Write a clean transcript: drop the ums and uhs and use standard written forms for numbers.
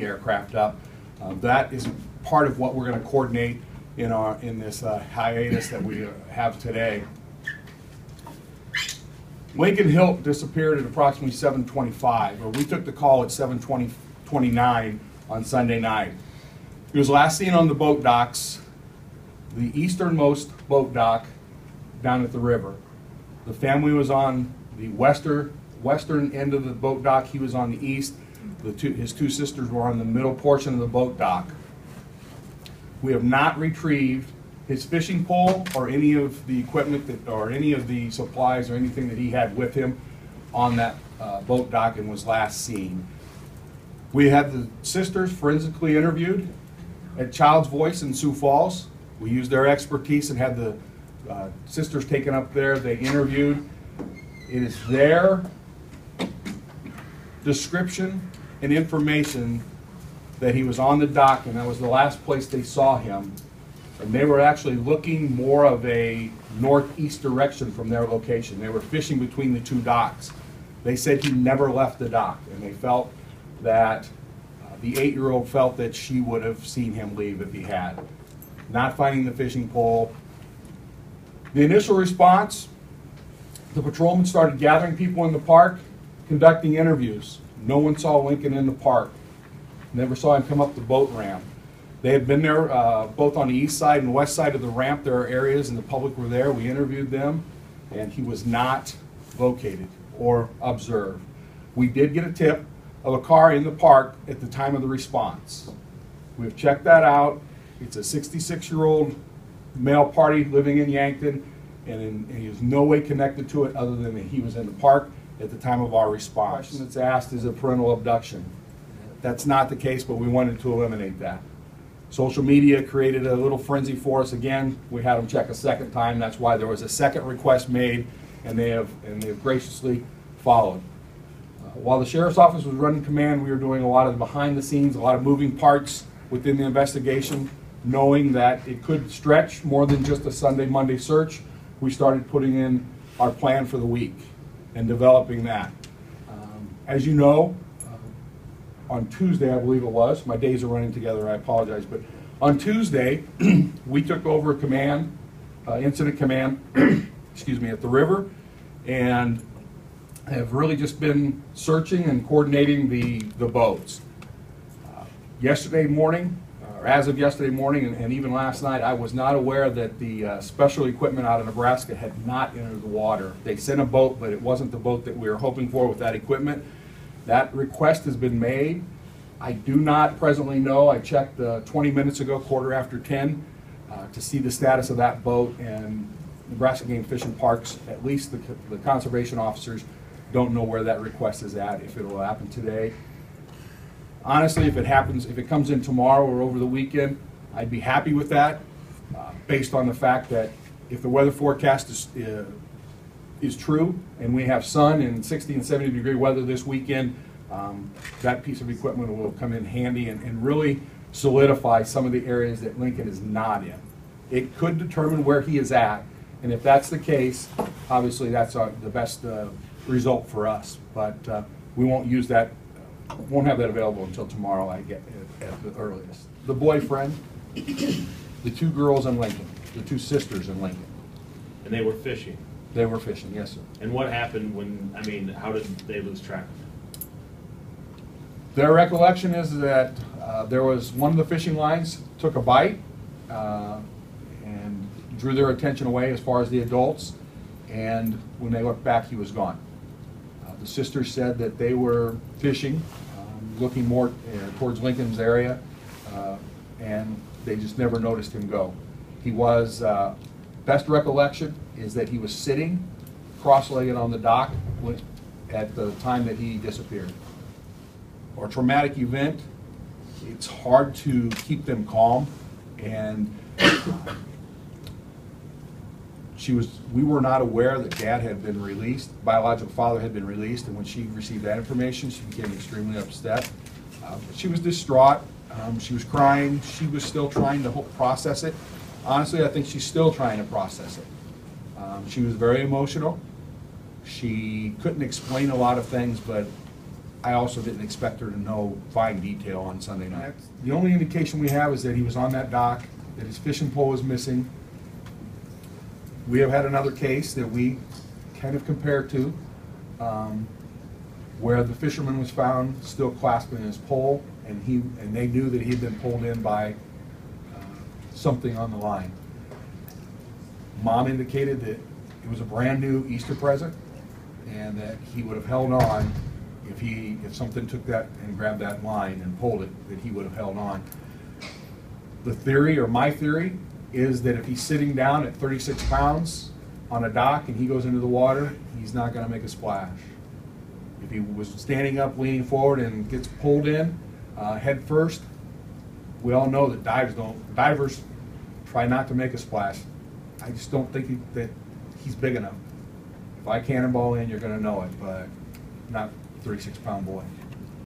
aircraft up. That is part of what we're going to coordinate in this hiatus that we have today. Lincoln Hilt disappeared at approximately 7:25, or we took the call at 7:29 on Sunday night. He was last seen on the boat docks, the easternmost boat dock down at the river. The family was on the western end of the boat dock. He was on the east. His two sisters were on the middle portion of the boat dock. We have not retrieved his fishing pole or any of the equipment or any of the supplies or anything that he had with him on that boat dock and was last seen. We had the sisters forensically interviewed at Child's Voice in Sioux Falls. We used their expertise and had the sisters taken up there. They interviewed. It is their description and information that he was on the dock, and that was the last place they saw him. And they were actually looking more of a northeast direction from their location. They were fishing between the two docks. They said he never left the dock, and they felt that the 8-year-old felt that she would have seen him leave if he had. Not finding the fishing pole. The initial response, the patrolman started gathering people in the park, conducting interviews. No one saw Lincoln in the park. Never saw him come up the boat ramp. They had been there both on the east side and west side of the ramp. There are areas and the public were there. We interviewed them, and he was not located or observed. We did get a tip of a car in the park at the time of the response. We've checked that out. It's a 66-year-old male party living in Yankton, and he is no way connected to it other than that he was in the park at the time of our response. The question that's asked is a parental abduction. That's not the case, but we wanted to eliminate that. Social media created a little frenzy for us again. We had them check a second time. That's why there was a second request made, and they have graciously followed. While the sheriff's office was running command, we were doing a lot of behind the scenes, a lot of moving parts within the investigation, knowing that it could stretch more than just a Sunday, Monday search. We started putting in our plan for the week and developing that. As you know, on Tuesday, I believe it was, my days are running together, I apologize, but on Tuesday, we took over command, incident command, excuse me, at the river, and have really just been searching and coordinating the boats. Yesterday morning, or as of yesterday morning, and even last night, I was not aware that the special equipment out of Nebraska had not entered the water. They sent a boat, but it wasn't the boat that we were hoping for with that equipment. That request has been made. I do not presently know. I checked 20 minutes ago, 10:15, to see the status of that boat, and Nebraska Game Fish and Parks, at least the conservation officers, don't know where that request is at, if it will happen today. Honestly, if it comes in tomorrow or over the weekend, I'd be happy with that, based on the fact that if the weather forecast is true and we have sun and 60 and 70 degree weather this weekend, that piece of equipment will come in handy and really solidify some of the areas that Lincoln is not in. It could determine where he is at, and if that's the case, obviously that's the best result for us, but we won't use that. Won't have that available until tomorrow, I get at the earliest. The boyfriend, the two girls in Lincoln, the two sisters in Lincoln. And they were fishing? They were fishing, yes, sir. And what happened how did they lose track of it? Their recollection is that there was one of the fishing lines took a bite and drew their attention away as far as the adults, and when they looked back, he was gone. The sisters said that they were fishing, looking more towards Lincoln's area, and they just never noticed him go. He was, best recollection is that he was sitting cross-legged on the dock at the time that he disappeared. Or a traumatic event, it's hard to keep them calm, and we were not aware that Dad had been released, biological father had been released, and when she received that information, she became extremely upset. She was distraught, she was crying, she was still trying to process it. Honestly, I think she's still trying to process it. She was very emotional. She couldn't explain a lot of things, but I also didn't expect her to know fine detail on Sunday night. The only indication we have is that he was on that dock, that his fishing pole was missing. We have had another case that we kind of compare to, where the fisherman was found still clasping his pole, and they knew that he had been pulled in by something on the line. Mom indicated that it was a brand new Easter present, and that he would have held on if something took that and grabbed that line and pulled it, that he would have held on. The theory, or my theory, is that if he's sitting down at 36 pounds on a dock and he goes into the water, he's not going to make a splash. If he was standing up, leaning forward, and gets pulled in head first, we all know that divers try not to make a splash. I just don't think that he's big enough. If I cannonball in, you're going to know it, but not 36-pound boy.